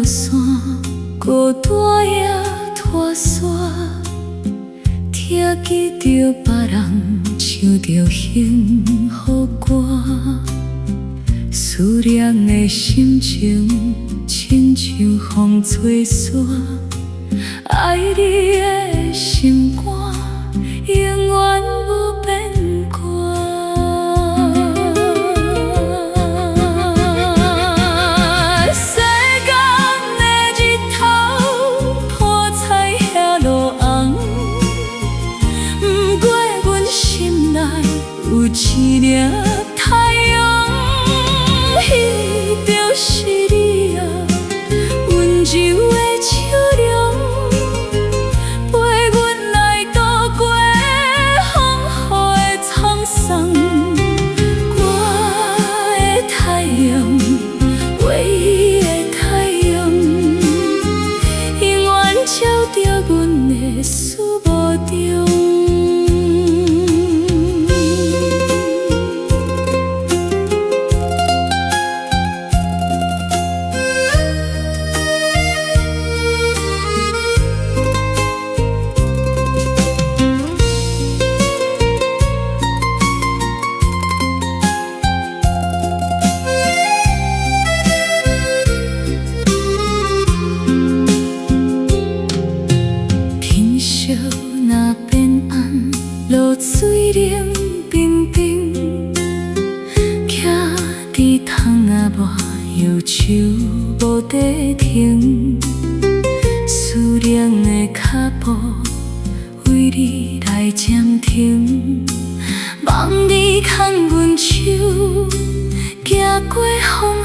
山，孤单也拖沙，听见着别人唱着幸福歌，思念的心情亲像风吹沙，爱你的心肝永远无变卦。世间的日头破彩遐落红，不过阮心内有一粒太阳，彼就是你啊，温柔的笑容，陪阮来度过风雨的沧桑。我的太阳，唯一的太阳，永远照着阮的思无中。若变暗，露水冷冰冰，徛伫窗仔外，忧愁无地停。思念的脚步为你来暂停，望你牵阮手，行过风